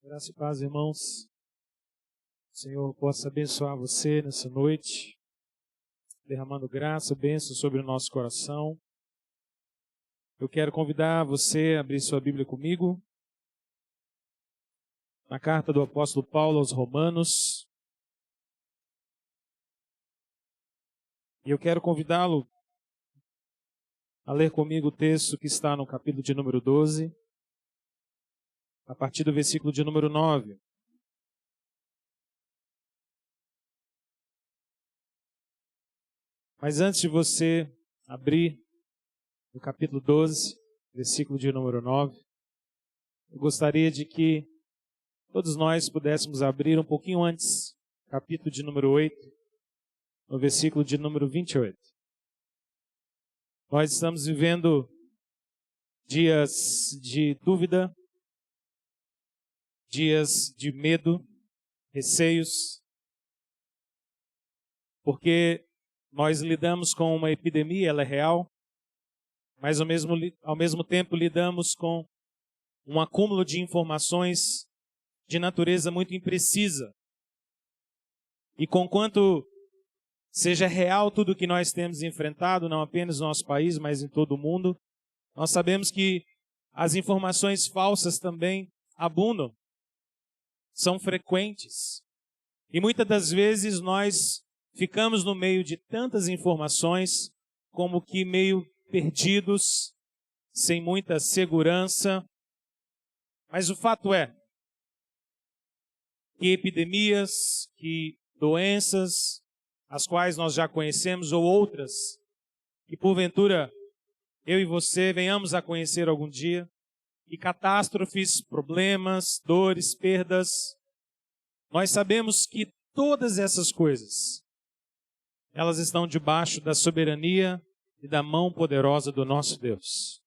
Graça e paz, irmãos. O Senhor possa abençoar você nessa noite, derramando graça, bênção sobre o nosso coração. Eu quero convidar você a abrir sua Bíblia comigo, na carta do apóstolo Paulo aos Romanos. E eu quero convidá-lo a ler comigo o texto que está no capítulo de número 12, a partir do versículo de número 9. Mas antes de você abrir o capítulo 12, versículo de número 9, eu gostaria de que todos nós pudéssemos abrir um pouquinho antes, capítulo de número 8, no versículo de número 28. Nós estamos vivendo dias de dúvida, dias de medo, receios, porque nós lidamos com uma epidemia, ela é real, mas ao mesmo tempo lidamos com um acúmulo de informações de natureza muito imprecisa. E conquanto seja real tudo o que nós temos enfrentado, não apenas no nosso país, mas em todo o mundo, nós sabemos que as informações falsas também abundam, são frequentes. E muitas das vezes nós ficamos no meio de tantas informações, como que meio perdidos, sem muita segurança. Mas o fato é que epidemias, que doenças, as quais nós já conhecemos, ou outras, que porventura eu e você venhamos a conhecer algum dia, e catástrofes, problemas, dores, perdas, nós sabemos que todas essas coisas, elas estão debaixo da soberania e da mão poderosa do nosso Deus.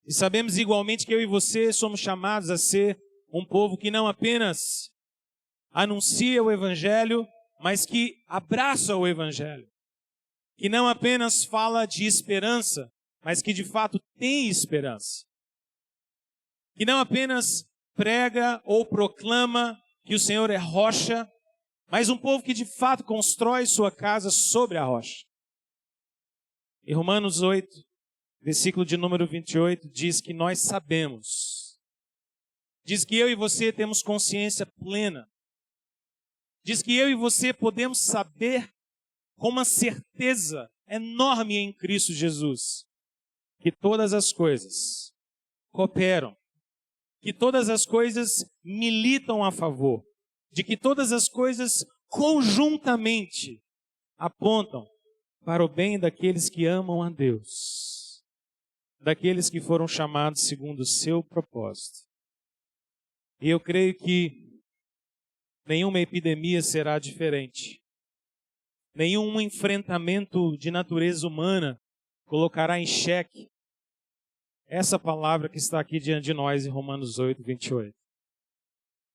E sabemos igualmente que eu e você somos chamados a ser um povo que não apenas anuncia o Evangelho, mas que abraça o Evangelho. Que não apenas fala de esperança, mas que de fato tem esperança. Que não apenas prega ou proclama que o Senhor é rocha, mas um povo que de fato constrói sua casa sobre a rocha. Em Romanos 8, versículo de número 28, diz que nós sabemos. Diz que eu e você temos consciência plena. Diz que eu e você podemos saber com uma certeza enorme em Cristo Jesus que todas as coisas cooperam, que todas as coisas militam a favor, de que todas as coisas conjuntamente apontam para o bem daqueles que amam a Deus, daqueles que foram chamados segundo o seu propósito. E eu creio que nenhuma epidemia será diferente. Nenhum enfrentamento de natureza humana colocará em xeque essa palavra que está aqui diante de nós em Romanos 8, 28.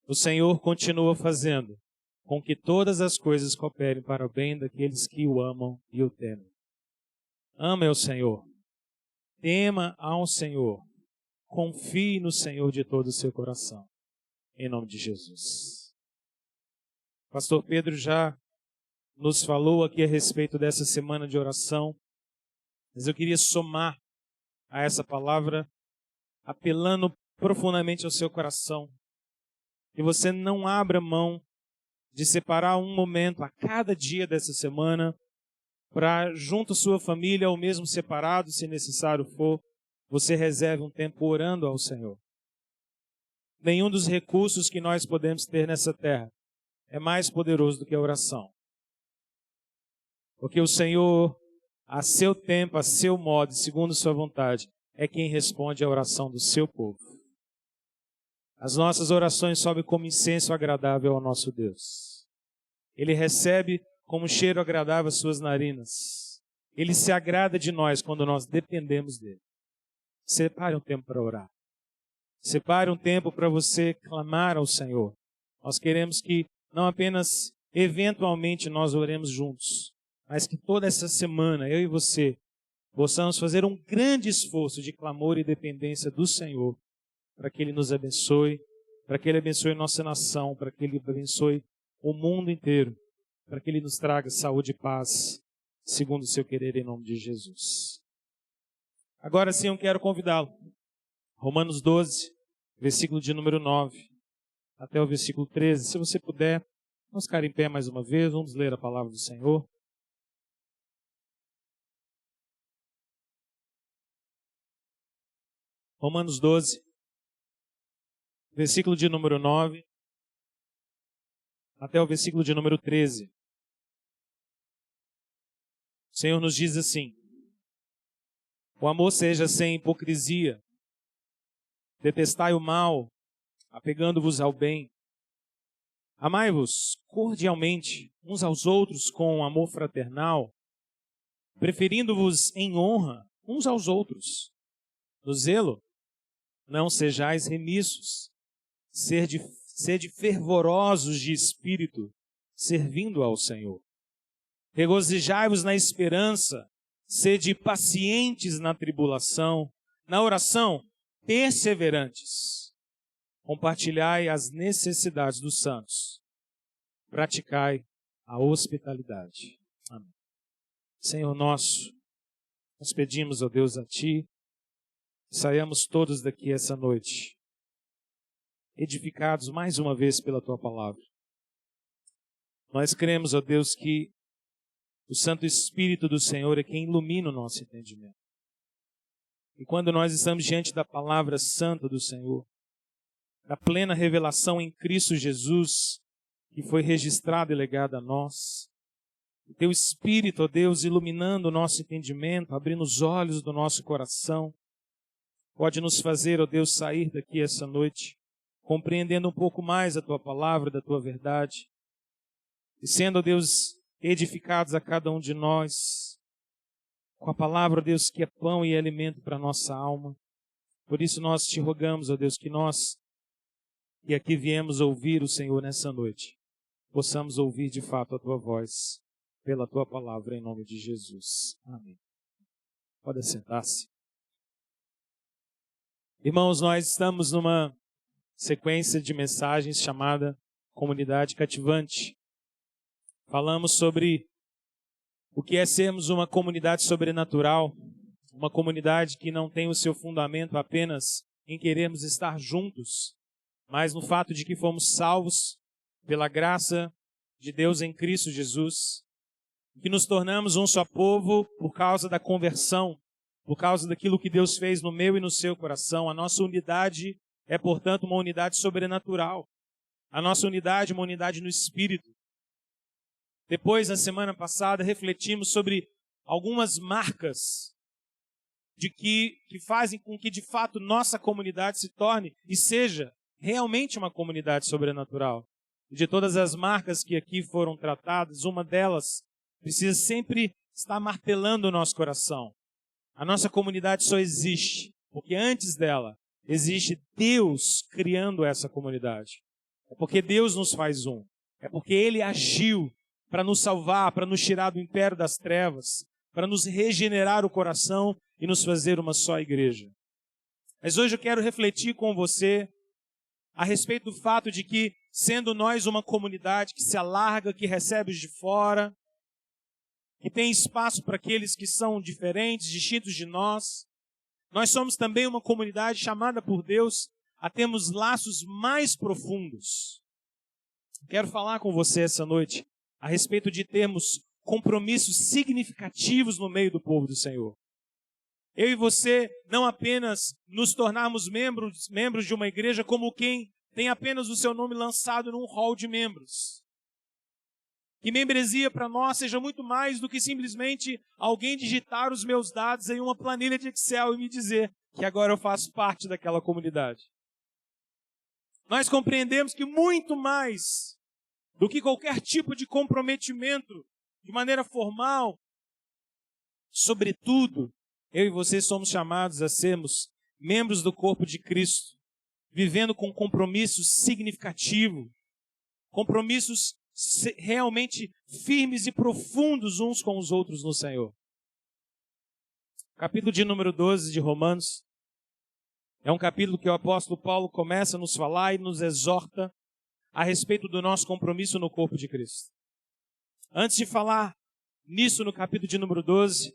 O Senhor continua fazendo com que todas as coisas cooperem para o bem daqueles que o amam e o temem. Ame ao Senhor. Tema ao Senhor. Confie no Senhor de todo o seu coração. Em nome de Jesus. Pastor Pedro já nos falou aqui a respeito dessa semana de oração, mas eu queria somar a essa palavra, apelando profundamente ao seu coração, que você não abra mão de separar um momento a cada dia dessa semana para, junto à sua família, ou mesmo separado, se necessário for, você reserve um tempo orando ao Senhor. Nenhum dos recursos que nós podemos ter nessa terra é mais poderoso do que a oração. Porque o Senhor, a seu tempo, a seu modo, segundo sua vontade, é quem responde à oração do seu povo. As nossas orações sobem como incenso agradável ao nosso Deus. Ele recebe como cheiro agradável as suas narinas. Ele se agrada de nós quando nós dependemos dele. Separe um tempo para orar. Separe um tempo para você clamar ao Senhor. Nós queremos que não apenas eventualmente nós oremos juntos, mas que toda essa semana, eu e você, possamos fazer um grande esforço de clamor e dependência do Senhor, para que Ele nos abençoe, para que Ele abençoe nossa nação, para que Ele abençoe o mundo inteiro, para que Ele nos traga saúde e paz, segundo o seu querer, em nome de Jesus. Agora sim eu quero convidá-lo. Romanos 12, versículo de número 9, até o versículo 13. Se você puder, vamos ficar em pé mais uma vez, vamos ler a palavra do Senhor. Romanos 12, versículo de número 9, até o versículo de número 13. O Senhor nos diz assim: o amor seja sem hipocrisia, detestai o mal, apegando-vos ao bem. Amai-vos cordialmente uns aos outros com amor fraternal, preferindo-vos em honra uns aos outros. No zelo, não sejais remissos, sede fervorosos de espírito, servindo ao Senhor. Regozijai-vos na esperança, sede pacientes na tribulação, na oração, perseverantes. Compartilhai as necessidades dos santos. Praticai a hospitalidade. Amém. Senhor nosso, nós pedimos, ó Deus, a Ti, que saiamos todos daqui essa noite, edificados mais uma vez pela Tua palavra. Nós cremos, ó Deus, que o Santo Espírito do Senhor é quem ilumina o nosso entendimento. E quando nós estamos diante da palavra santa do Senhor, da plena revelação em Cristo Jesus, que foi registrada e legada a nós, o Teu Espírito, ó Deus, iluminando o nosso entendimento, abrindo os olhos do nosso coração, pode nos fazer, ó Deus, sair daqui essa noite, compreendendo um pouco mais a Tua palavra, da Tua verdade, e sendo, ó Deus, edificados a cada um de nós, com a palavra, ó Deus, que é pão e alimento para a nossa alma. Por isso nós Te rogamos, ó Deus, que nós, que aqui viemos ouvir o Senhor nessa noite, possamos ouvir de fato a Tua voz, pela Tua palavra, em nome de Jesus. Amém. Pode sentar-se. Irmãos, nós estamos numa sequência de mensagens chamada Comunidade Cativante. Falamos sobre o que é sermos uma comunidade sobrenatural, uma comunidade que não tem o seu fundamento apenas em querermos estar juntos, mas no fato de que fomos salvos pela graça de Deus em Cristo Jesus, que nos tornamos um só povo por causa da conversão, por causa daquilo que Deus fez no meu e no seu coração. A nossa unidade é, portanto, uma unidade sobrenatural. A nossa unidade é uma unidade no Espírito. Depois, na semana passada, refletimos sobre algumas marcas que fazem com que, de fato, nossa comunidade se torne e seja realmente uma comunidade sobrenatural. E de todas as marcas que aqui foram tratadas, uma delas precisa sempre estar martelando o nosso coração. A nossa comunidade só existe porque antes dela existe Deus criando essa comunidade. É porque Deus nos faz um. É porque Ele agiu para nos salvar, para nos tirar do império das trevas, para nos regenerar o coração e nos fazer uma só igreja. Mas hoje eu quero refletir com você a respeito do fato de que, sendo nós uma comunidade que se alarga, que recebe os de fora, que tem espaço para aqueles que são diferentes, distintos de nós, nós somos também uma comunidade chamada por Deus a termos laços mais profundos. Quero falar com você essa noite a respeito de termos compromissos significativos no meio do povo do Senhor. Eu e você não apenas nos tornarmos membros de uma igreja como quem tem apenas o seu nome lançado num hall de membros. Que membresia para nós seja muito mais do que simplesmente alguém digitar os meus dados em uma planilha de Excel e me dizer que agora eu faço parte daquela comunidade. Nós compreendemos que muito mais do que qualquer tipo de comprometimento de maneira formal, sobretudo, eu e você somos chamados a sermos membros do corpo de Cristo, vivendo com compromissos significativos, compromissos realmente firmes e profundos uns com os outros no Senhor. Capítulo de número 12 de Romanos É um capítulo que o apóstolo Paulo começa a nos falar e nos exorta a respeito do nosso compromisso no corpo de Cristo. Antes de falar nisso no capítulo de número 12,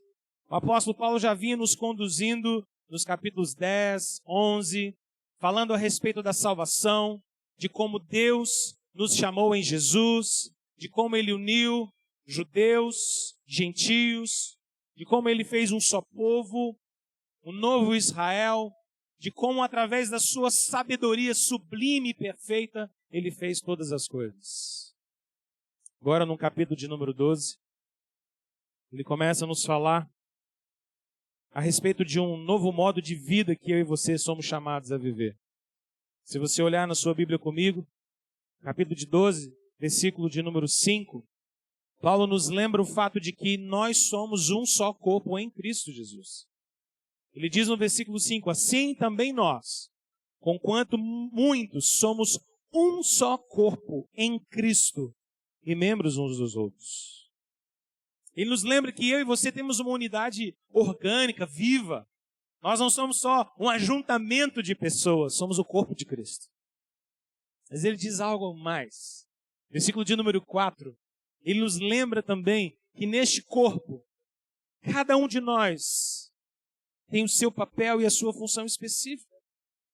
o apóstolo Paulo já vinha nos conduzindo nos capítulos 10, 11, falando a respeito da salvação, de como Deus nos chamou em Jesus, de como Ele uniu judeus, gentios, de como Ele fez um só povo, um novo Israel, de como através da sua sabedoria sublime e perfeita, Ele fez todas as coisas. Agora no capítulo de número 12, ele começa a nos falar a respeito de um novo modo de vida que eu e você somos chamados a viver. Se você olhar na sua Bíblia comigo, capítulo de 12, versículo de número 5, Paulo nos lembra o fato de que nós somos um só corpo em Cristo Jesus. Ele diz no versículo 5, assim também nós, conquanto muitos somos um só corpo em Cristo e membros uns dos outros. Ele nos lembra que eu e você temos uma unidade orgânica, viva. Nós não somos só um ajuntamento de pessoas, somos o corpo de Cristo. Mas ele diz algo mais. Versículo de número 4, ele nos lembra também que neste corpo, cada um de nós tem o seu papel e a sua função específica.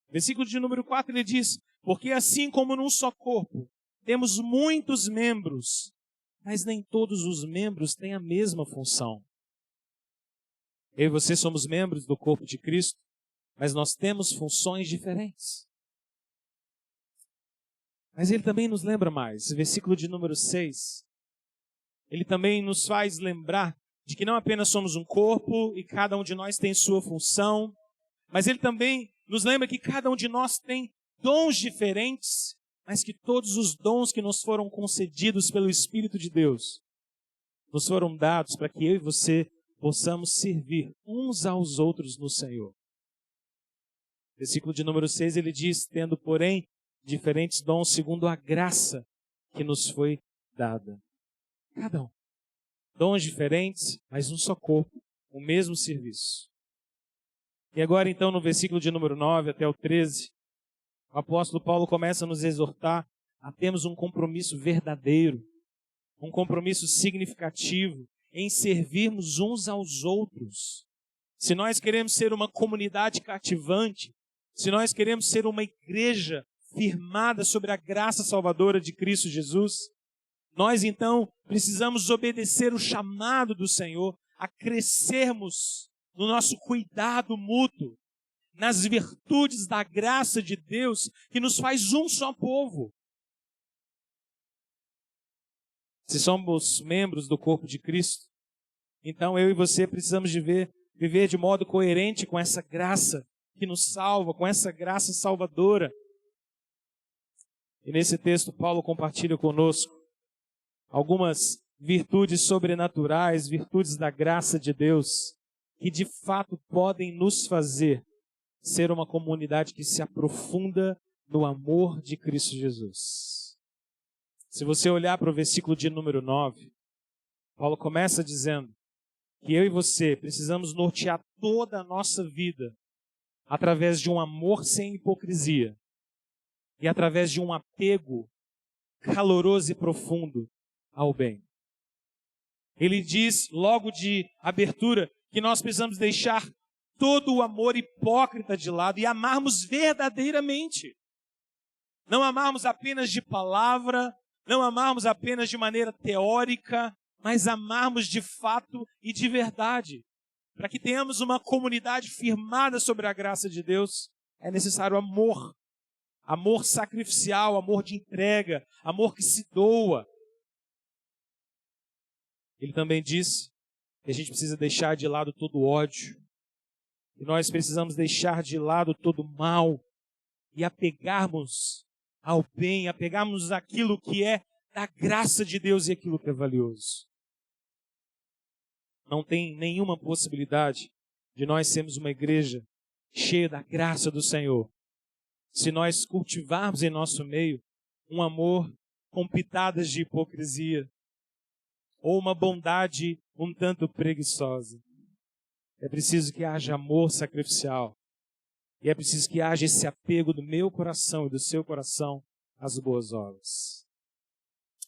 Versículo de número 4, ele diz, porque assim como num só corpo, temos muitos membros, mas nem todos os membros têm a mesma função. Eu e você somos membros do corpo de Cristo, mas nós temos funções diferentes. Mas ele também nos lembra mais, versículo de número 6, ele também nos faz lembrar de que não apenas somos um corpo e cada um de nós tem sua função, mas ele também nos lembra que cada um de nós tem dons diferentes, mas que todos os dons que nos foram concedidos pelo Espírito de Deus nos foram dados para que eu e você possamos servir uns aos outros no Senhor. Versículo de número 6, ele diz, tendo, porém, diferentes dons segundo a graça que nos foi dada. Cada um. Dons diferentes, mas um só corpo, o mesmo serviço. E agora, então, no versículo de número 9 até o 13, o apóstolo Paulo começa a nos exortar a termos um compromisso verdadeiro, um compromisso significativo em servirmos uns aos outros. Se nós queremos ser uma comunidade cativante, se nós queremos ser uma igreja firmada sobre a graça salvadora de Cristo Jesus, nós então precisamos obedecer o chamado do Senhor a crescermos no nosso cuidado mútuo, nas virtudes da graça de Deus que nos faz um só povo. Se somos membros do corpo de Cristo, então eu e você precisamos viver de modo coerente com essa graça que nos salva, com essa graça salvadora. E nesse texto Paulo compartilha conosco algumas virtudes sobrenaturais, virtudes da graça de Deus, que de fato podem nos fazer ser uma comunidade que se aprofunda no amor de Cristo Jesus. Se você olhar para o versículo de número 9, Paulo começa dizendo que eu e você precisamos nortear toda a nossa vida através de um amor sem hipocrisia e através de um apego caloroso e profundo ao bem. Ele diz, logo de abertura, que nós precisamos deixar todo o amor hipócrita de lado e amarmos verdadeiramente. Não amarmos apenas de palavra, não amarmos apenas de maneira teórica, mas amarmos de fato e de verdade. Para que tenhamos uma comunidade firmada sobre a graça de Deus, é necessário amor. Amor sacrificial, amor de entrega, amor que se doa. Ele também disse que a gente precisa deixar de lado todo o ódio. E nós precisamos deixar de lado todo o mal e apegarmos ao bem, apegarmos àquilo que é da graça de Deus e aquilo que é valioso. Não tem nenhuma possibilidade de nós sermos uma igreja cheia da graça do Senhor se nós cultivarmos em nosso meio um amor com pitadas de hipocrisia ou uma bondade um tanto preguiçosa. É preciso que haja amor sacrificial. E é preciso que haja esse apego do meu coração e do seu coração às boas obras.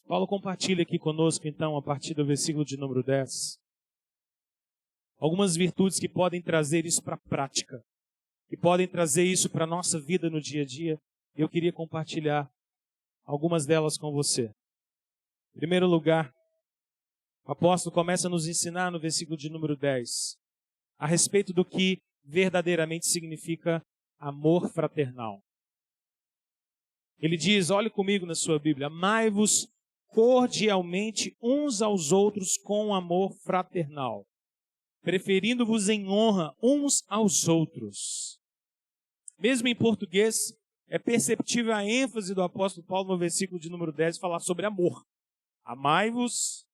Paulo compartilha aqui conosco, então, a partir do versículo de número 10, algumas virtudes que podem trazer isso para a prática, que podem trazer isso para a nossa vida no dia a dia. Eu queria compartilhar algumas delas com você. Em primeiro lugar, o apóstolo começa a nos ensinar no versículo de número 10, a respeito do que verdadeiramente significa amor fraternal. Ele diz, olhe comigo na sua Bíblia, amai-vos cordialmente uns aos outros com amor fraternal, preferindo-vos em honra uns aos outros. Mesmo em português, é perceptível a ênfase do apóstolo Paulo no versículo de número 10, falar sobre amor. Amai-vos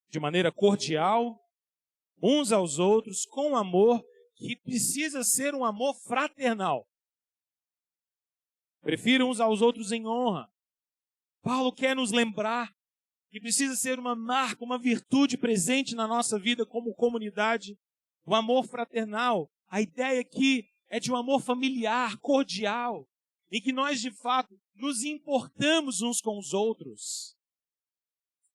de maneira cordial, uns aos outros, com amor, que precisa ser um amor fraternal. Prefira uns aos outros em honra. Paulo quer nos lembrar que precisa ser uma marca, uma virtude presente na nossa vida como comunidade, o amor fraternal. A ideia aqui é de um amor familiar, cordial, em que nós, de fato, nos importamos uns com os outros.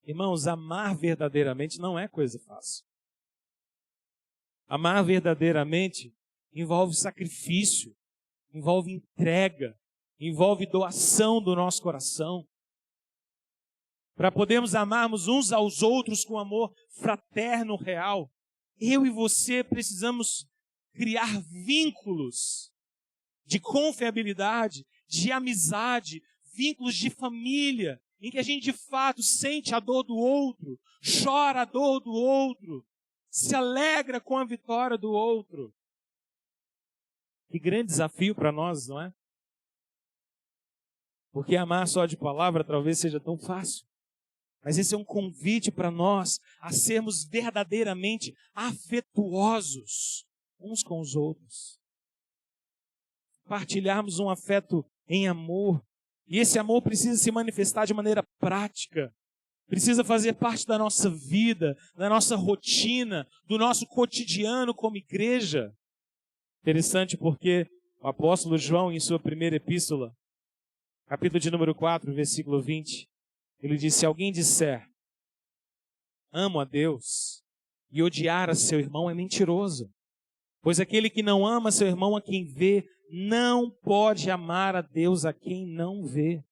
Irmãos, amar verdadeiramente não é coisa fácil. Amar verdadeiramente envolve sacrifício, envolve entrega, envolve doação do nosso coração. Para podermos amarmos uns aos outros com amor fraterno real, eu e você precisamos criar vínculos de confiabilidade, de amizade, vínculos de família, em que a gente de fato sente a dor do outro, chora a dor do outro, se alegra com a vitória do outro. Que grande desafio para nós, não é? Porque amar só de palavra talvez seja tão fácil. Mas esse é um convite para nós a sermos verdadeiramente afetuosos uns com os outros. Partilharmos um afeto em amor. E esse amor precisa se manifestar de maneira prática. Precisa fazer parte da nossa vida, da nossa rotina, do nosso cotidiano como igreja. Interessante porque o apóstolo João, em sua primeira epístola, capítulo de número 4, versículo 20, ele diz, se alguém disser, amo a Deus, e odiar a seu irmão é mentiroso. Pois aquele que não ama seu irmão a quem vê, não pode amar a Deus a quem não vê.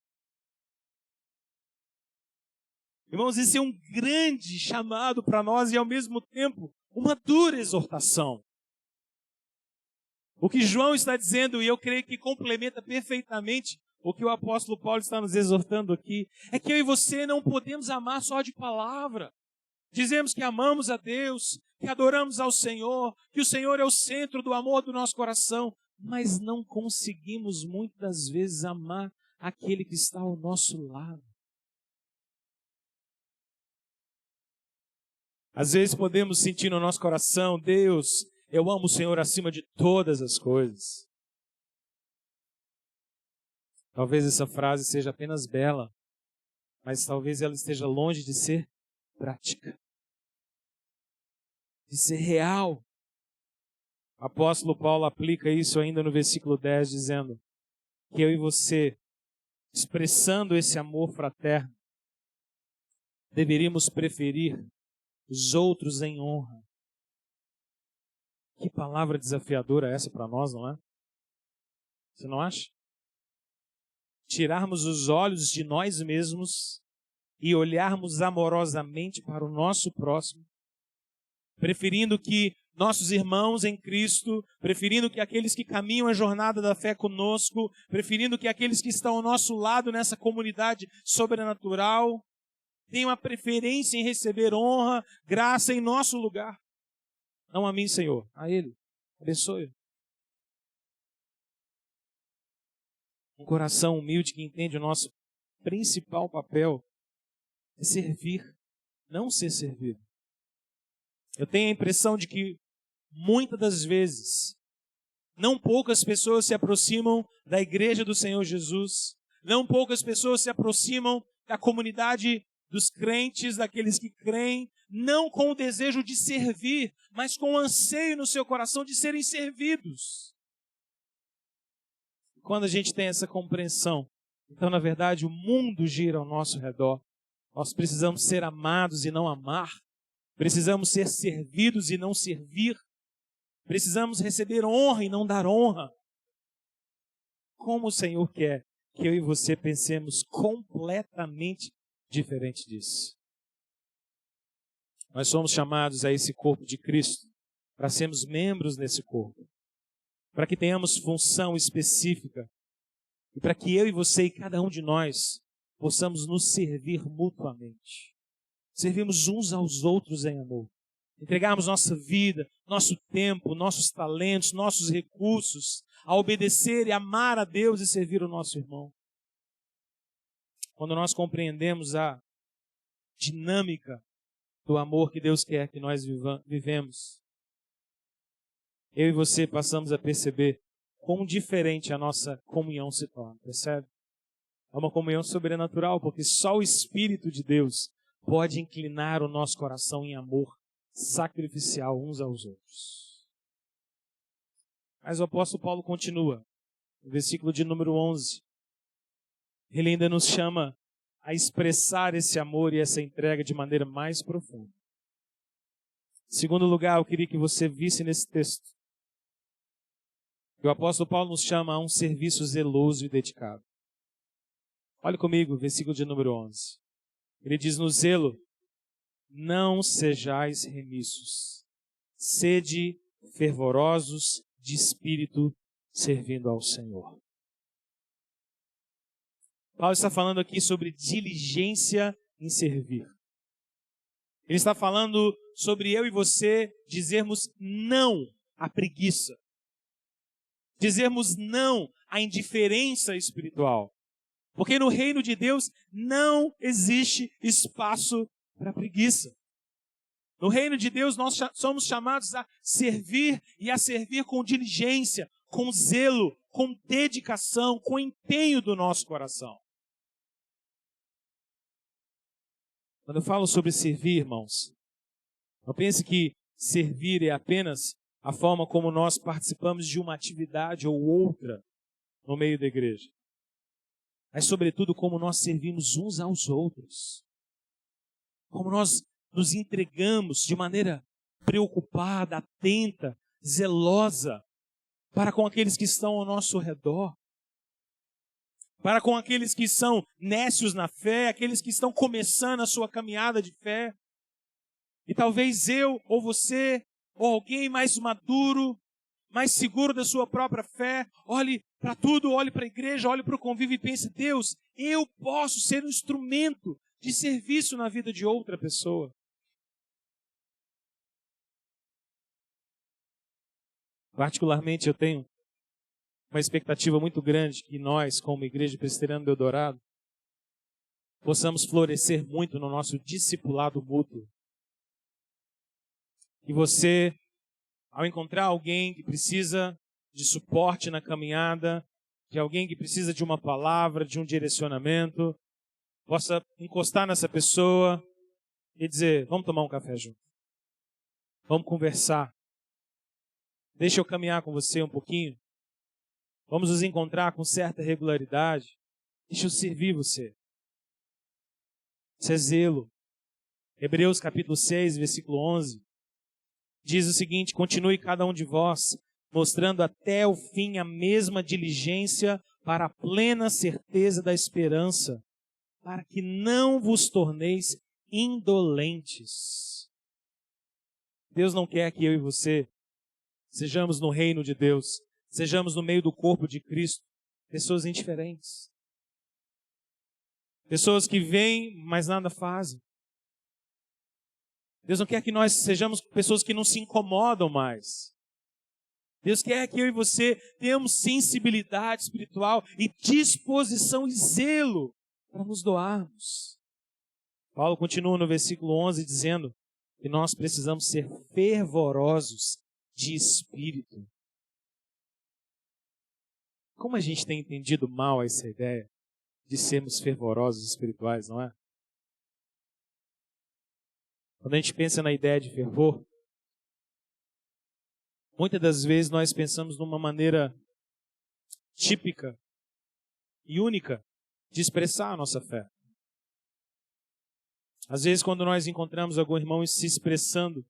Irmãos, esse é um grande chamado para nós e ao mesmo tempo uma dura exortação. O que João está dizendo, e eu creio que complementa perfeitamente o que o apóstolo Paulo está nos exortando aqui, é que eu e você não podemos amar só de palavra. Dizemos que amamos a Deus, que adoramos ao Senhor, que o Senhor é o centro do amor do nosso coração, mas não conseguimos muitas das vezes amar aquele que está ao nosso lado. Às vezes podemos sentir no nosso coração, Deus, eu amo o Senhor acima de todas as coisas. Talvez essa frase seja apenas bela, mas talvez ela esteja longe de ser prática, de ser real. O apóstolo Paulo aplica isso ainda no versículo 10, dizendo que eu e você, expressando esse amor fraterno, deveríamos preferir os outros em honra. Que palavra desafiadora essa para nós, não é? Você não acha? Tirarmos os olhos de nós mesmos e olharmos amorosamente para o nosso próximo, preferindo que nossos irmãos em Cristo, preferindo que aqueles que caminham a jornada da fé conosco, preferindo que aqueles que estão ao nosso lado nessa comunidade sobrenatural, tenham a preferência em receber honra, graça em nosso lugar. Não a mim, Senhor, a Ele. Abençoe. Um coração humilde que entende o nosso principal papel é servir, não ser servido. Eu tenho a impressão de que muitas das vezes, não poucas pessoas se aproximam da igreja do Senhor Jesus, não poucas pessoas se aproximam da comunidade dos crentes, daqueles que creem, não com o desejo de servir, mas com o anseio no seu coração de serem servidos. Quando a gente tem essa compreensão, então, na verdade, o mundo gira ao nosso redor. Nós precisamos ser amados e não amar. Precisamos ser servidos e não servir. Precisamos receber honra e não dar honra. Como o Senhor quer que eu e você pensemos completamente diferente disso. Nós somos chamados a esse corpo de Cristo para sermos membros desse corpo, para que tenhamos função específica e para que eu e você e cada um de nós possamos nos servir mutuamente. Servirmos uns aos outros em amor. Entregarmos nossa vida, nosso tempo, nossos talentos, nossos recursos a obedecer e amar a Deus e servir o nosso irmão. Quando nós compreendemos a dinâmica do amor que Deus quer que nós vivemos, eu e você passamos a perceber quão diferente a nossa comunhão se torna, percebe? É uma comunhão sobrenatural, porque só o Espírito de Deus pode inclinar o nosso coração em amor sacrificial uns aos outros. Mas o apóstolo Paulo continua, no versículo de número 11. Ele ainda nos chama a expressar esse amor e essa entrega de maneira mais profunda. Em segundo lugar, eu queria que você visse nesse texto que o apóstolo Paulo nos chama a um serviço zeloso e dedicado. Olhe comigo, versículo de número 11. Ele diz: no zelo, não sejais remissos, sede fervorosos de espírito, servindo ao Senhor. Paulo está falando aqui sobre diligência em servir. Ele está falando sobre eu e você dizermos não à preguiça. Dizermos não à indiferença espiritual. Porque no reino de Deus não existe espaço para preguiça. No reino de Deus nós somos chamados a servir e a servir com diligência, com zelo, com dedicação, com empenho do nosso coração. Quando eu falo sobre servir, irmãos, não pense que servir é apenas a forma como nós participamos de uma atividade ou outra no meio da igreja. Mas, sobretudo, como nós servimos uns aos outros. Como nós nos entregamos de maneira preocupada, atenta, zelosa, para com aqueles que estão ao nosso redor. Para com aqueles que são nécios na fé, aqueles que estão começando a sua caminhada de fé. E talvez eu, ou você, ou alguém mais maduro, mais seguro da sua própria fé, olhe para tudo, olhe para a igreja, olhe para o convívio e pense: Deus, eu posso ser um instrumento de serviço na vida de outra pessoa. Particularmente, eu tenho uma expectativa muito grande que nós, como Igreja Presbiteriana do Eldorado, possamos florescer muito no nosso discipulado mútuo. E você, ao encontrar alguém que precisa de suporte na caminhada, de alguém que precisa de uma palavra, de um direcionamento, possa encostar nessa pessoa e dizer: vamos tomar um café junto. Vamos conversar. Deixa eu caminhar com você um pouquinho. Vamos nos encontrar com certa regularidade. Deixa eu servir você. Isso é zelo. Hebreus capítulo 6, versículo 11. Diz o seguinte: continue cada um de vós, mostrando até o fim a mesma diligência para a plena certeza da esperança, para que não vos torneis indolentes. Deus não quer que eu e você sejamos no reino de Deus, sejamos no meio do corpo de Cristo, pessoas indiferentes. Pessoas que vêm, mas nada fazem. Deus não quer que nós sejamos pessoas que não se incomodam mais. Deus quer que eu e você tenhamos sensibilidade espiritual e disposição e zelo para nos doarmos. Paulo continua no versículo 11 dizendo que nós precisamos ser fervorosos de espírito. Como a gente tem entendido mal essa ideia de sermos fervorosos espirituais, não é? Quando a gente pensa na ideia de fervor, muitas das vezes nós pensamos numa maneira típica e única de expressar a nossa fé. Às vezes, quando nós encontramos algum irmão se expressando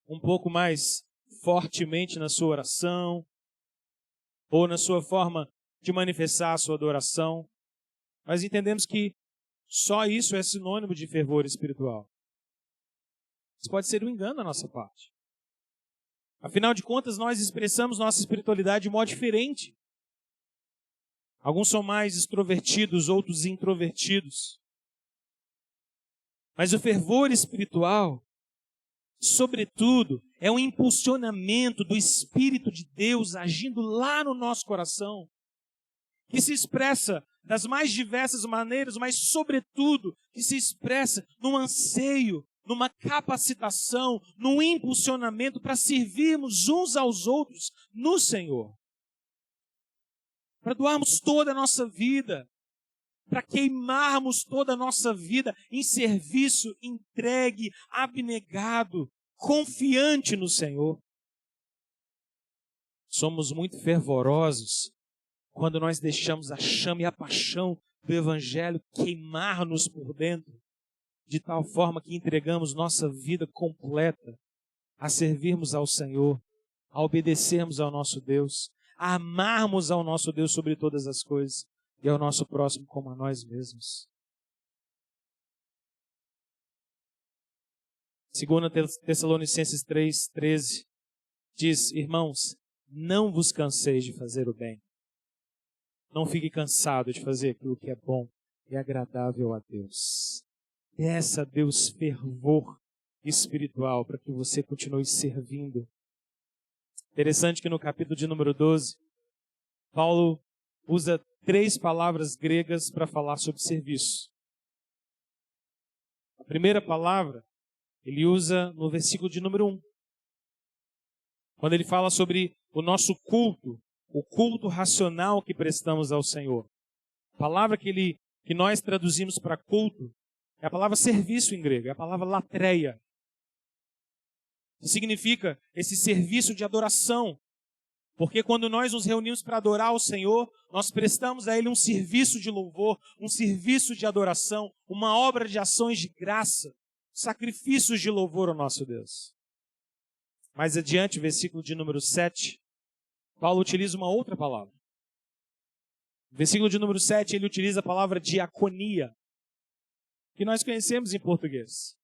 um pouco mais fortemente na sua oração, ou na sua forma de manifestar a sua adoração, nós entendemos que só isso é sinônimo de fervor espiritual. Isso pode ser um engano da nossa parte. Afinal de contas, nós expressamos nossa espiritualidade de modo diferente. Alguns são mais extrovertidos, outros introvertidos. Mas o fervor espiritual, sobretudo, é um impulsionamento do Espírito de Deus agindo lá no nosso coração, que se expressa das mais diversas maneiras, mas, sobretudo, que se expressa num anseio, numa capacitação, num impulsionamento para servirmos uns aos outros no Senhor. Para doarmos toda a nossa vida, para queimarmos toda a nossa vida em serviço entregue, abnegado, confiante no Senhor. Somos muito fervorosos quando nós deixamos a chama e a paixão do Evangelho queimar-nos por dentro, de tal forma que entregamos nossa vida completa a servirmos ao Senhor, a obedecermos ao nosso Deus, a amarmos ao nosso Deus sobre todas as coisas e ao nosso próximo como a nós mesmos. 2 Tessalonicenses 3:13 diz: irmãos, não vos canseis de fazer o bem. Não fique cansado de fazer aquilo que é bom e agradável a Deus. Peça a Deus fervor espiritual para que você continue servindo. Interessante que no capítulo de número 12, Paulo usa 3 palavras gregas para falar sobre serviço. A primeira palavra ele usa no versículo de número 1. Quando ele fala sobre o nosso culto, o culto racional que prestamos ao Senhor. A palavra que nós traduzimos para culto é a palavra serviço em grego, é a palavra latreia. Que significa esse serviço de adoração. Porque quando nós nos reunimos para adorar o Senhor, nós prestamos a Ele um serviço de louvor, um serviço de adoração, uma obra de ações de graça, sacrifícios de louvor ao nosso Deus. Mais adiante, versículo de número 7, Paulo utiliza uma outra palavra. No versículo de número 7, ele utiliza a palavra diaconia, que nós conhecemos em português.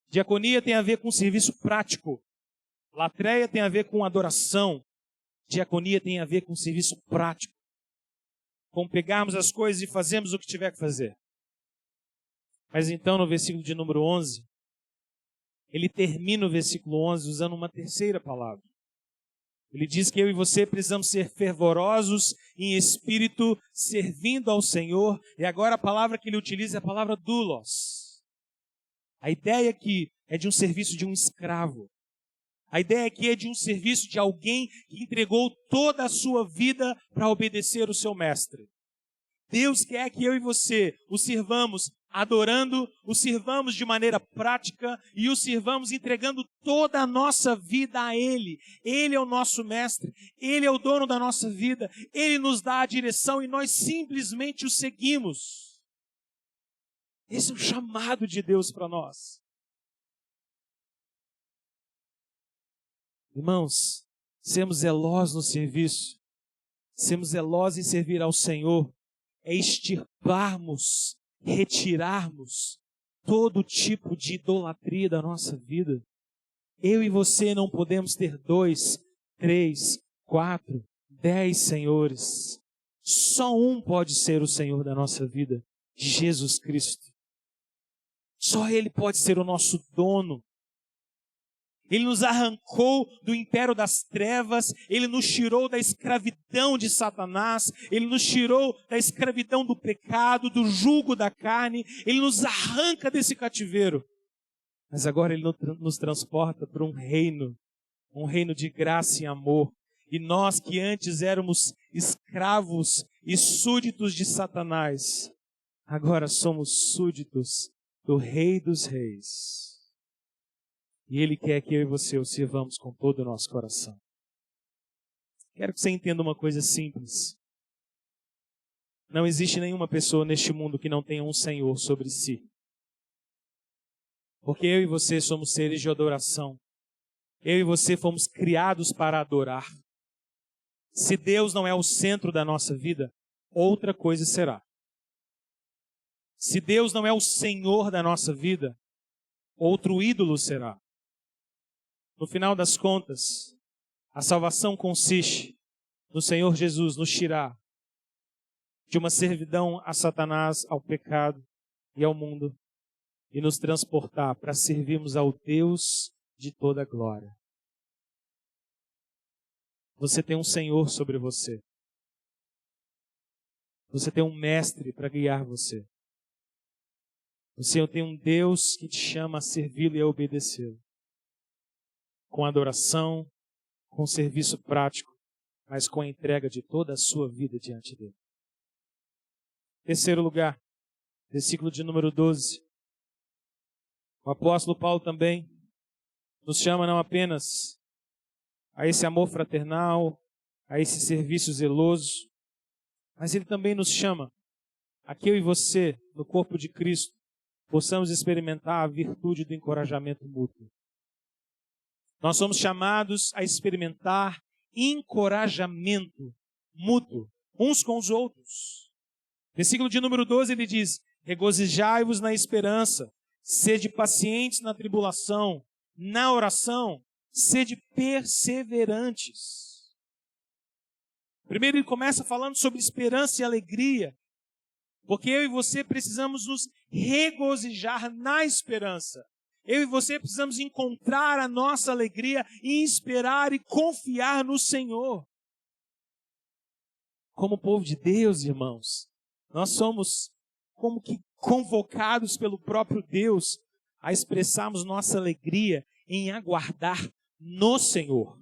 Diaconia tem a ver com serviço prático. Latreia tem a ver com adoração. Diaconia tem a ver com serviço prático. Com pegarmos as coisas e fazermos o que tiver que fazer. Mas então, no versículo de número 11, ele termina o versículo 11 usando uma terceira palavra. Ele diz que eu e você precisamos ser fervorosos em espírito, servindo ao Senhor. E agora a palavra que ele utiliza é a palavra doulos. A ideia aqui é de um serviço de um escravo. A ideia aqui é de um serviço de alguém que entregou toda a sua vida para obedecer o seu mestre. Deus quer que eu e você o sirvamos adorando, o sirvamos de maneira prática e o sirvamos entregando toda a nossa vida a Ele. Ele é o nosso mestre, Ele é o dono da nossa vida, Ele nos dá a direção e nós simplesmente o seguimos. Esse é o chamado de Deus para nós. Irmãos, sermos zelosos no serviço, sermos zelosos em servir ao Senhor, é extirparmos, retirarmos todo tipo de idolatria da nossa vida. Eu e você não podemos ter 2, 3, 4, 10 senhores. Só um pode ser o Senhor da nossa vida, Jesus Cristo. Só Ele pode ser o nosso dono. Ele nos arrancou do império das trevas, Ele nos tirou da escravidão de Satanás, Ele nos tirou da escravidão do pecado, do jugo da carne, Ele nos arranca desse cativeiro. Mas agora Ele nos transporta para um reino de graça e amor. E nós que antes éramos escravos e súditos de Satanás, agora somos súditos do Rei dos Reis. E Ele quer que eu e você o sirvamos com todo o nosso coração. Quero que você entenda uma coisa simples. Não existe nenhuma pessoa neste mundo que não tenha um Senhor sobre si. Porque eu e você somos seres de adoração. Eu e você fomos criados para adorar. Se Deus não é o centro da nossa vida, outra coisa será. Se Deus não é o Senhor da nossa vida, outro ídolo será. No final das contas, a salvação consiste no Senhor Jesus nos tirar de uma servidão a Satanás, ao pecado e ao mundo e nos transportar para servirmos ao Deus de toda a glória. Você tem um Senhor sobre você. Você tem um mestre para guiar você. Você tem um Deus que te chama a servi-lo e a obedecê-lo. Com adoração, com serviço prático, mas com a entrega de toda a sua vida diante dele. Terceiro lugar, versículo de número 12. O apóstolo Paulo também nos chama não apenas a esse amor fraternal, a esse serviço zeloso, mas ele também nos chama a que eu e você, no corpo de Cristo, possamos experimentar a virtude do encorajamento mútuo. Nós somos chamados a experimentar encorajamento mútuo, uns com os outros. Versículo de número 12, ele diz: regozijai-vos na esperança, sede pacientes na tribulação, na oração, sede perseverantes. Primeiro ele começa falando sobre esperança e alegria, porque eu e você precisamos nos regozijar na esperança. Eu e você precisamos encontrar a nossa alegria e esperar e confiar no Senhor. Como povo de Deus, irmãos, nós somos como que convocados pelo próprio Deus a expressarmos nossa alegria em aguardar no Senhor.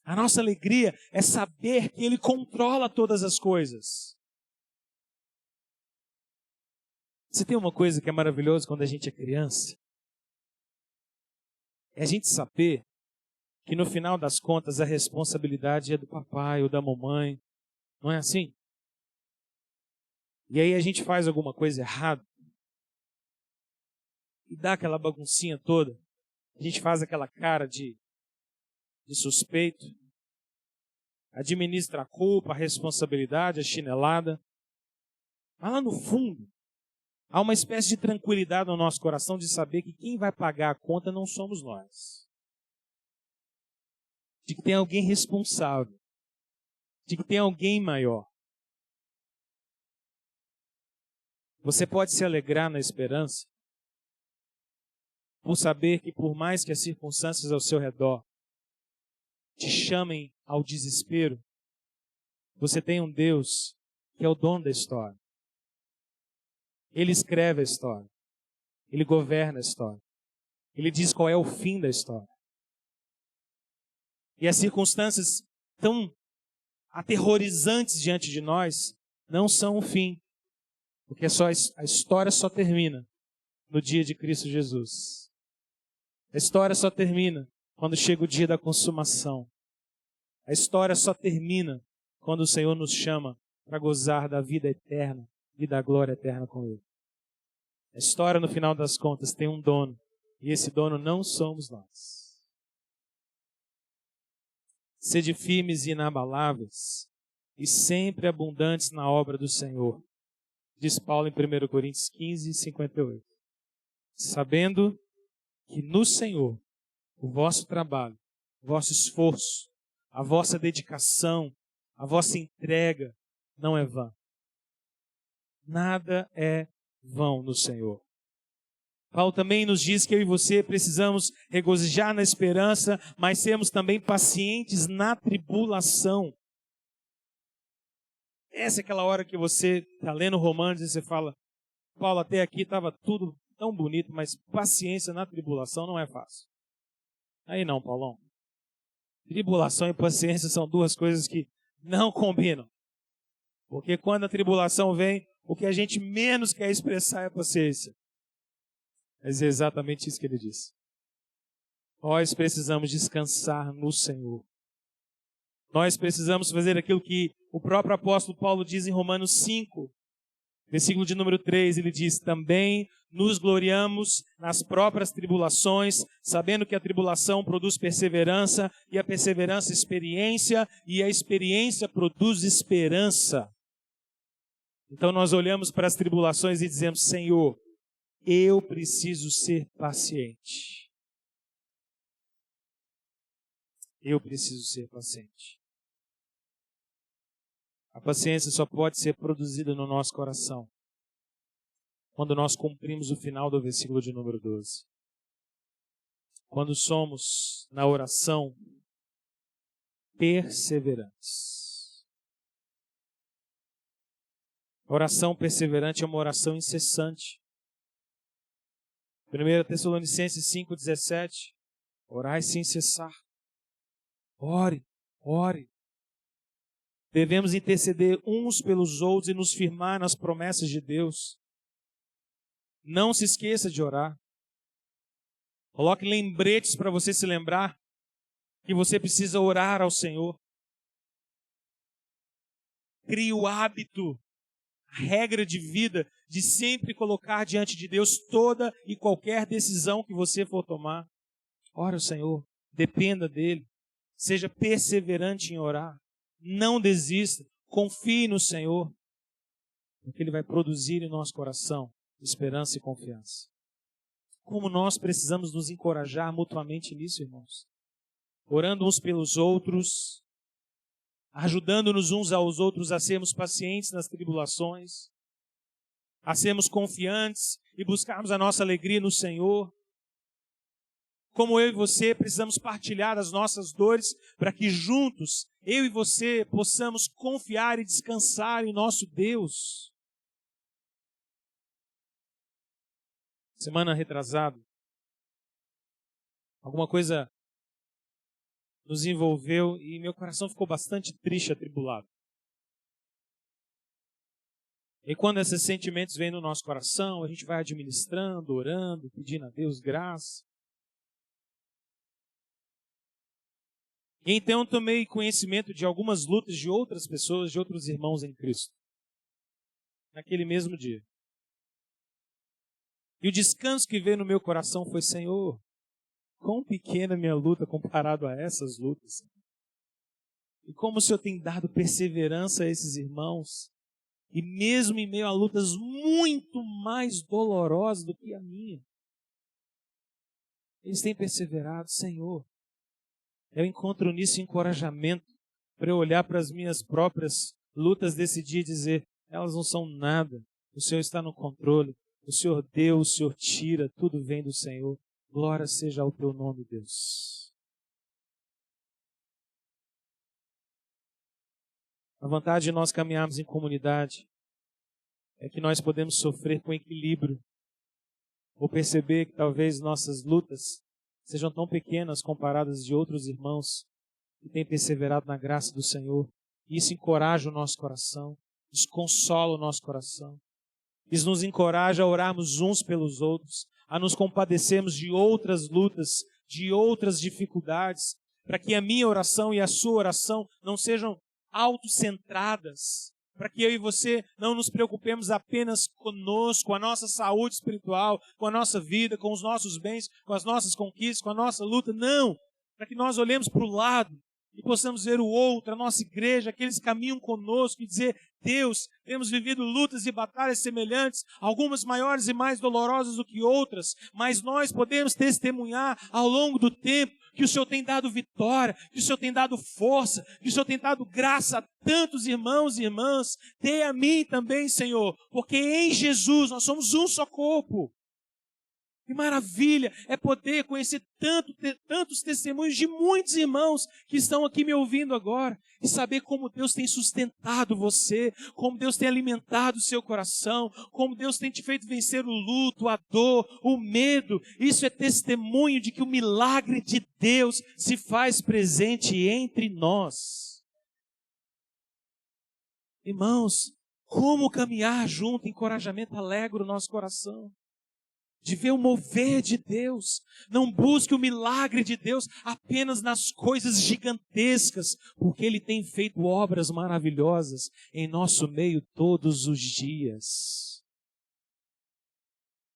A nossa alegria é saber que Ele controla todas as coisas. Se tem uma coisa que é maravilhosa quando a gente é criança, é a gente saber que no final das contas a responsabilidade é do papai ou da mamãe. Não é assim? E aí a gente faz alguma coisa errada e dá aquela baguncinha toda. A gente faz aquela cara de suspeito, administra a culpa, a responsabilidade, a chinelada. Mas lá no fundo, há uma espécie de tranquilidade no nosso coração de saber que quem vai pagar a conta não somos nós. De que tem alguém responsável. De que tem alguém maior. Você pode se alegrar na esperança por saber que por mais que as circunstâncias ao seu redor te chamem ao desespero, você tem um Deus que é o dono da história. Ele escreve a história. Ele governa a história. Ele diz qual é o fim da história. E as circunstâncias tão aterrorizantes diante de nós não são o fim. Porque a história só termina no dia de Cristo Jesus. A história só termina quando chega o dia da consumação. A história só termina quando o Senhor nos chama para gozar da vida eterna e da glória eterna com Ele. A história, no final das contas, tem um dono. E esse dono não somos nós. Sede firmes e inabaláveis e sempre abundantes na obra do Senhor. Diz Paulo em 1 Coríntios 15, 58. Sabendo que no Senhor o vosso trabalho, o vosso esforço, a vossa dedicação, a vossa entrega não é vã. Nada é vão no Senhor. Paulo também nos diz que eu e você precisamos regozijar na esperança, mas sermos também pacientes na tribulação. Essa é aquela hora que você está lendo Romanos e você fala: Paulo, até aqui estava tudo tão bonito, mas paciência na tribulação não é fácil. Aí não, Paulão. Tribulação e paciência são duas coisas que não combinam. Porque quando a tribulação vem, o que a gente menos quer expressar é paciência. Mas é exatamente isso que ele diz. Nós precisamos descansar no Senhor. Nós precisamos fazer aquilo que o próprio apóstolo Paulo diz em Romanos 5, versículo de número 3, ele diz: também nos gloriamos nas próprias tribulações, sabendo que a tribulação produz perseverança, e a perseverança experiência, e a experiência produz esperança. Então nós olhamos para as tribulações e dizemos: Senhor, eu preciso ser paciente. Eu preciso ser paciente. A paciência só pode ser produzida no nosso coração quando nós cumprimos o final do versículo de número 12. Quando somos, na oração, perseverantes. A oração perseverante é uma oração incessante. 1 Tessalonicenses 5,17. Orai sem cessar. Ore, ore. Devemos interceder uns pelos outros e nos firmar nas promessas de Deus. Não se esqueça de orar. Coloque lembretes para você se lembrar que você precisa orar ao Senhor. Crie o hábito, a regra de vida de sempre colocar diante de Deus toda e qualquer decisão que você for tomar. Ore ao Senhor, dependa dEle, seja perseverante em orar. Não desista, confie no Senhor, porque Ele vai produzir em nosso coração esperança e confiança. Como nós precisamos nos encorajar mutuamente nisso, irmãos. Orando uns pelos outros, ajudando-nos uns aos outros a sermos pacientes nas tribulações, a sermos confiantes e buscarmos a nossa alegria no Senhor. Como eu e você precisamos partilhar das nossas dores para que juntos, eu e você, possamos confiar e descansar em nosso Deus. Semana retrasada, alguma coisa nos envolveu e meu coração ficou bastante triste, atribulado. E quando esses sentimentos vêm no nosso coração, a gente vai administrando, orando, pedindo a Deus graça. E então eu tomei conhecimento de algumas lutas de outras pessoas, de outros irmãos em Cristo. Naquele mesmo dia. E o descanso que veio no meu coração foi: Senhor, quão pequena a minha luta comparado a essas lutas. E como o Senhor tem dado perseverança a esses irmãos. E mesmo em meio a lutas muito mais dolorosas do que a minha, eles têm perseverado. Senhor, eu encontro nisso encorajamento para eu olhar para as minhas próprias lutas desse dia e dizer: elas não são nada, o Senhor está no controle, o Senhor deu, o Senhor tira, tudo vem do Senhor. Glória seja ao teu nome, Deus. A vantagem de nós caminharmos em comunidade é que nós podemos sofrer com equilíbrio, ou perceber que talvez nossas lutas sejam tão pequenas comparadas de outros irmãos que têm perseverado na graça do Senhor. E isso encoraja o nosso coração, isso consola o nosso coração. Isso nos encoraja a orarmos uns pelos outros, a nos compadecermos de outras lutas, de outras dificuldades, para que a minha oração e a sua oração não sejam autocentradas, para que eu e você não nos preocupemos apenas conosco, com a nossa saúde espiritual, com a nossa vida, com os nossos bens, com as nossas conquistas, com a nossa luta. Não! Para que nós olhemos para o lado e possamos ver o outro, a nossa igreja, aqueles que caminham conosco e dizer: Deus, temos vivido lutas e batalhas semelhantes, algumas maiores e mais dolorosas do que outras, mas nós podemos testemunhar ao longo do tempo que o Senhor tem dado vitória, que o Senhor tem dado força, que o Senhor tem dado graça a tantos irmãos e irmãs. Dê a mim também, Senhor, porque em Jesus nós somos um só corpo. Que maravilha é poder conhecer tantos testemunhos de muitos irmãos que estão aqui me ouvindo agora e saber como Deus tem sustentado você, como Deus tem alimentado o seu coração, como Deus tem te feito vencer o luto, a dor, o medo. Isso é testemunho de que o milagre de Deus se faz presente entre nós. Irmãos, como caminhar junto, encorajamento alegra o nosso coração. de ver o mover de Deus. Não busque o milagre de Deus apenas nas coisas gigantescas, porque Ele tem feito obras maravilhosas em nosso meio todos os dias.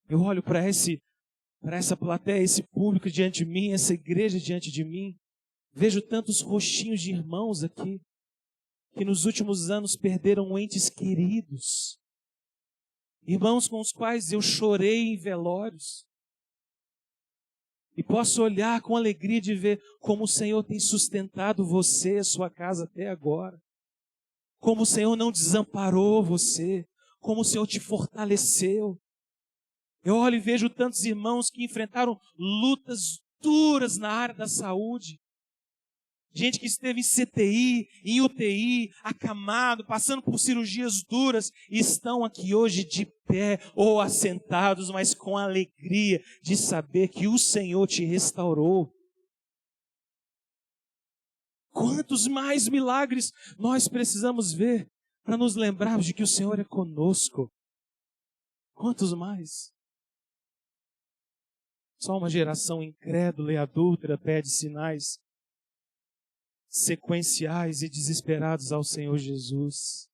Eu olho para essa plateia, esse público diante de mim, essa igreja diante de mim, vejo tantos rostinhos de irmãos aqui, que nos últimos anos perderam entes queridos, irmãos com os quais eu chorei em velórios, e posso olhar com alegria de ver como o Senhor tem sustentado você, a sua casa até agora, como o Senhor não desamparou você, como o Senhor te fortaleceu. Eu olho e vejo tantos irmãos que enfrentaram lutas duras na área da saúde. Gente que esteve em CTI, em UTI, acamado, passando por cirurgias duras, e estão aqui hoje de pé ou assentados, mas com a alegria de saber que o Senhor te restaurou. Quantos mais milagres nós precisamos ver para nos lembrarmos de que o Senhor é conosco? Quantos mais? Só uma geração incrédula e adúltera pede sinais sequenciais e desesperados ao Senhor Jesus.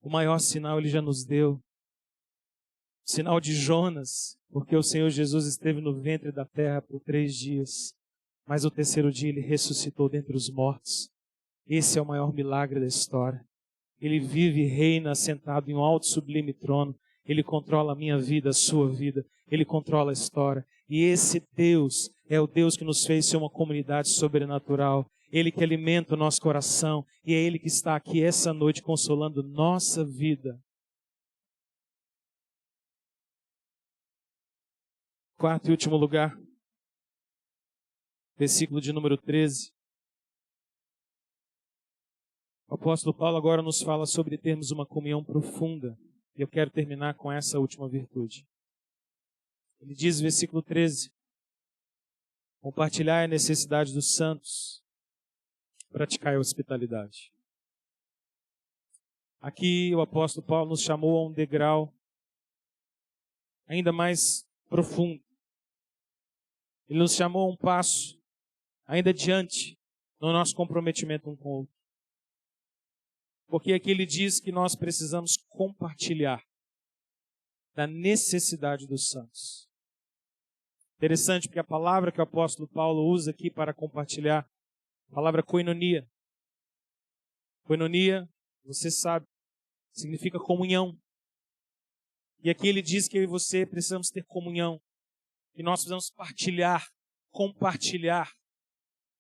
O maior sinal Ele já nos deu. O sinal de Jonas, porque o Senhor Jesus esteve no ventre da terra por 3 dias, mas o 3º dia Ele ressuscitou dentre os mortos. Esse é o maior milagre da história. Ele vive e reina sentado em um alto sublime trono. Ele controla a minha vida, a sua vida. Ele controla a história. E esse Deus é o Deus que nos fez ser uma comunidade sobrenatural. Ele que alimenta o nosso coração. E é Ele que está aqui essa noite consolando nossa vida. 4º e último lugar. Versículo de número 13. O apóstolo Paulo agora nos fala sobre termos uma comunhão profunda. E eu quero terminar com essa última virtude. Ele diz, versículo 13, compartilhar a necessidade dos santos, praticar a hospitalidade. Aqui o apóstolo Paulo nos chamou a um degrau ainda mais profundo. Ele nos chamou a um passo ainda adiante no nosso comprometimento um com o outro. Porque aqui ele diz que nós precisamos compartilhar da necessidade dos santos. Interessante, porque a palavra que o apóstolo Paulo usa aqui para compartilhar, a palavra koinonia. Koinonia, você sabe, significa comunhão. E aqui ele diz que eu e você precisamos ter comunhão. Que nós precisamos partilhar, compartilhar.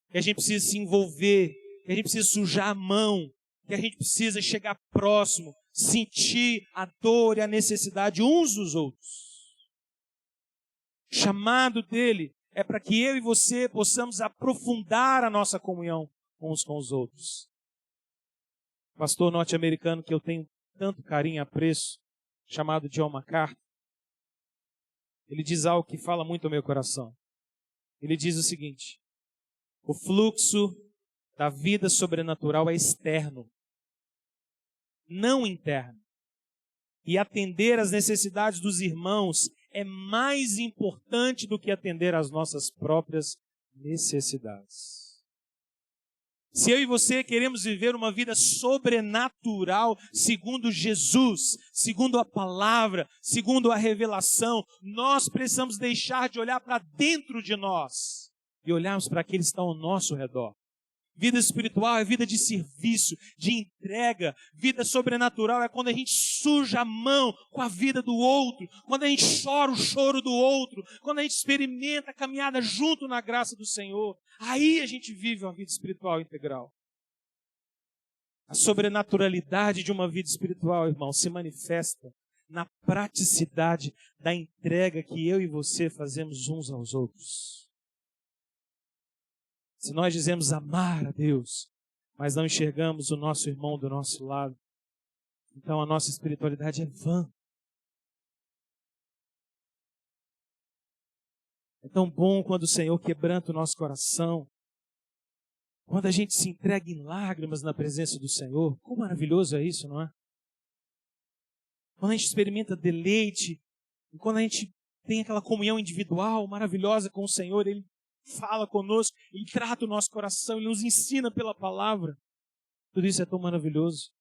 Que a gente precisa se envolver, que a gente precisa sujar a mão, que a gente precisa chegar próximo, sentir a dor e a necessidade uns dos outros. O chamado dele é para que eu e você possamos aprofundar a nossa comunhão uns com os outros. O pastor norte-americano que eu tenho tanto carinho e apreço, chamado John MacArthur, ele diz algo que fala muito ao meu coração. Ele diz o seguinte: o fluxo da vida sobrenatural é externo, não interno. E atender às necessidades dos irmãos é mais importante do que atender às nossas próprias necessidades. Se eu e você queremos viver uma vida sobrenatural, segundo Jesus, segundo a palavra, segundo a revelação, nós precisamos deixar de olhar para dentro de nós e olharmos para aqueles que estão ao nosso redor. Vida espiritual é vida de serviço, de entrega. Vida sobrenatural é quando a gente suja a mão com a vida do outro, quando a gente chora o choro do outro, quando a gente experimenta a caminhada junto na graça do Senhor. Aí a gente vive uma vida espiritual integral. A sobrenaturalidade de uma vida espiritual, irmão, se manifesta na praticidade da entrega que eu e você fazemos uns aos outros. Se nós dizemos amar a Deus, mas não enxergamos o nosso irmão do nosso lado, então a nossa espiritualidade é vã. É tão bom quando o Senhor quebranta o nosso coração, quando a gente se entrega em lágrimas na presença do Senhor. Quão maravilhoso é isso, não é? Quando a gente experimenta deleite, e quando a gente tem aquela comunhão individual maravilhosa com o Senhor, Ele fala conosco, Ele trata o nosso coração, Ele nos ensina pela palavra. Tudo isso é tão maravilhoso.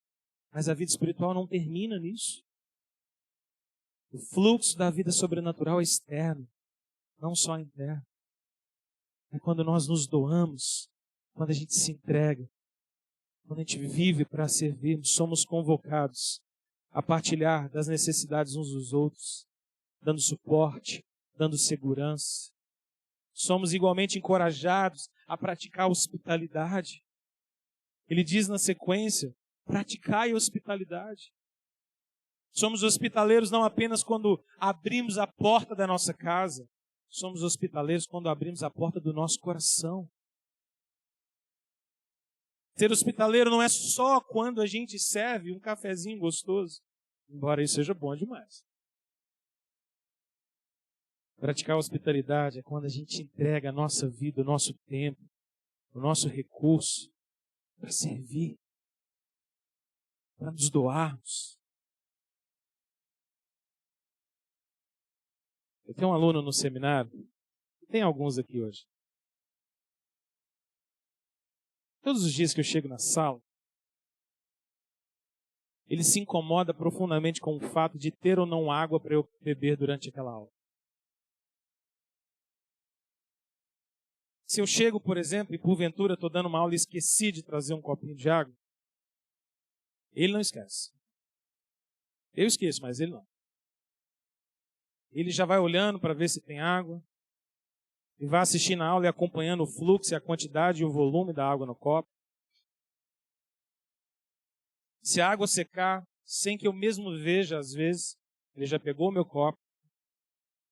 Mas a vida espiritual não termina nisso. O fluxo da vida sobrenatural é externo, não só interno. É quando nós nos doamos, quando a gente se entrega, quando a gente vive para servirmos, somos convocados a partilhar das necessidades uns dos outros, dando suporte, dando segurança. Somos igualmente encorajados a praticar a hospitalidade. Ele diz na sequência, praticai a hospitalidade. Somos hospitaleiros não apenas quando abrimos a porta da nossa casa, somos hospitaleiros quando abrimos a porta do nosso coração. Ser hospitaleiro não é só quando a gente serve um cafezinho gostoso, embora isso seja bom demais. Praticar a hospitalidade é quando a gente entrega a nossa vida, o nosso tempo, o nosso recurso para servir, para nos doarmos. Eu tenho um aluno no seminário, tem alguns aqui hoje. Todos os dias que eu chego na sala, ele se incomoda profundamente com o fato de ter ou não água para eu beber durante aquela aula. Se eu chego, por exemplo, e porventura estou dando uma aula e esqueci de trazer um copinho de água, ele não esquece. Eu esqueço, mas ele não. Ele já vai olhando para ver se tem água, e vai assistindo a aula e acompanhando o fluxo, a quantidade e o volume da água no copo. Se a água secar, sem que eu mesmo veja, às vezes, ele já pegou o meu copo,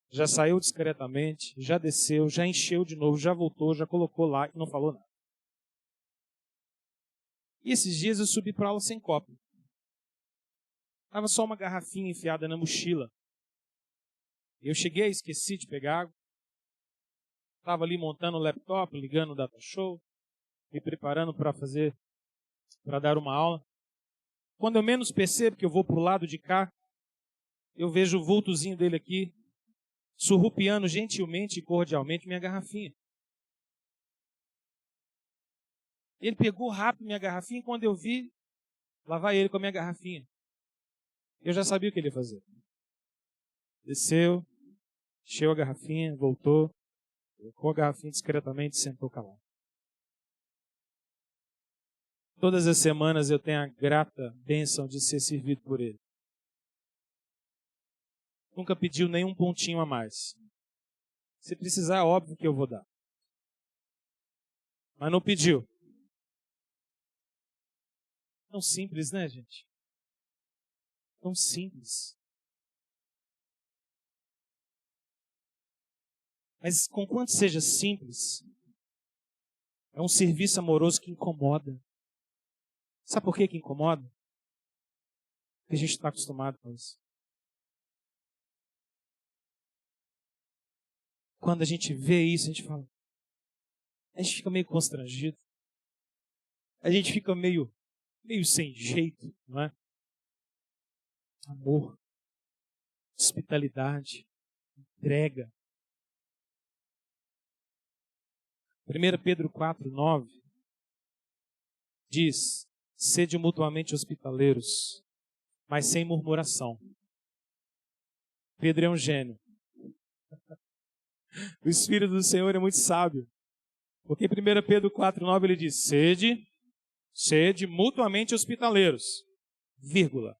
já saiu discretamente, já desceu, já encheu de novo, já voltou, já colocou lá e não falou nada. E esses dias eu subi para a aula sem copo. Estava só uma garrafinha enfiada na mochila. Eu cheguei, esqueci de pegar água. Estava ali montando o laptop, ligando o data show, me preparando para dar uma aula. Quando eu menos percebo que eu vou para o lado de cá, eu vejo o vultozinho dele aqui, surrupiando gentilmente e cordialmente minha garrafinha. Ele pegou rápido minha garrafinha e quando eu vi, lá vai ele com a minha garrafinha. Eu já sabia o que ele ia fazer. Desceu, encheu a garrafinha, voltou, colocou a garrafinha discretamente e sentou calado. Todas as semanas eu tenho a grata bênção de ser servido por ele. Nunca pediu nenhum pontinho a mais. Se precisar, é óbvio que eu vou dar. Mas não pediu. Tão simples, né, gente? Tão simples. Mas conquanto seja simples, é um serviço amoroso que incomoda. Sabe por que incomoda? Porque a gente está acostumado com isso. Quando a gente vê isso, a gente fica meio constrangido. A gente fica meio sem jeito, não é? Amor, hospitalidade, entrega. 1 Pedro 4:9 diz: sede mutuamente hospitaleiros, mas sem murmuração. Pedro é um gênio. O Espírito do Senhor é muito sábio. Porque em 1 Pedro 4:9 ele diz: sede mutuamente hospitaleiros, vírgula,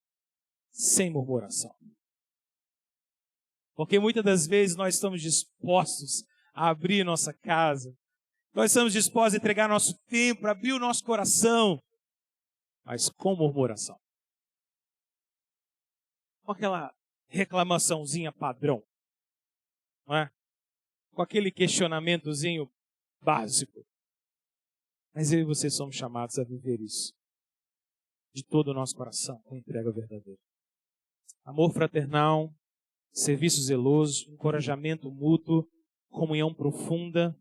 sem murmuração. Porque muitas das vezes nós estamos dispostos a abrir nossa casa, nós estamos dispostos a entregar nosso tempo, a abrir o nosso coração, mas com murmuração. Com aquela reclamaçãozinha padrão, não é? Com aquele questionamentozinho básico. Mas eu e você somos chamados a viver isso. De todo o nosso coração, com entrega verdadeira. Amor fraternal, serviço zeloso, encorajamento mútuo, comunhão profunda.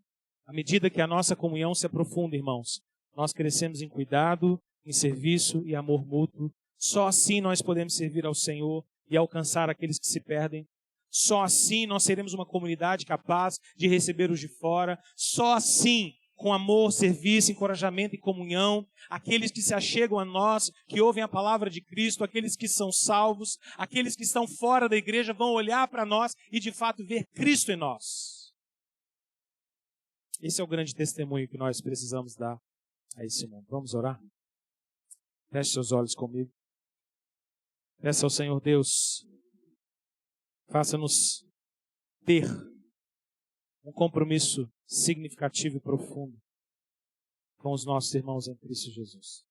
À medida que a nossa comunhão se aprofunda, irmãos, nós crescemos em cuidado, em serviço e amor mútuo. Só assim nós podemos servir ao Senhor e alcançar aqueles que se perdem. Só assim nós seremos uma comunidade capaz de receber os de fora. Só assim, com amor, serviço, encorajamento e comunhão, aqueles que se achegam a nós, que ouvem a palavra de Cristo, aqueles que são salvos, aqueles que estão fora da igreja vão olhar para nós e de fato ver Cristo em nós. Esse é o grande testemunho que nós precisamos dar a esse mundo. Vamos orar? Feche seus olhos comigo. Peça ao Senhor Deus, faça-nos ter um compromisso significativo e profundo com os nossos irmãos em Cristo Jesus.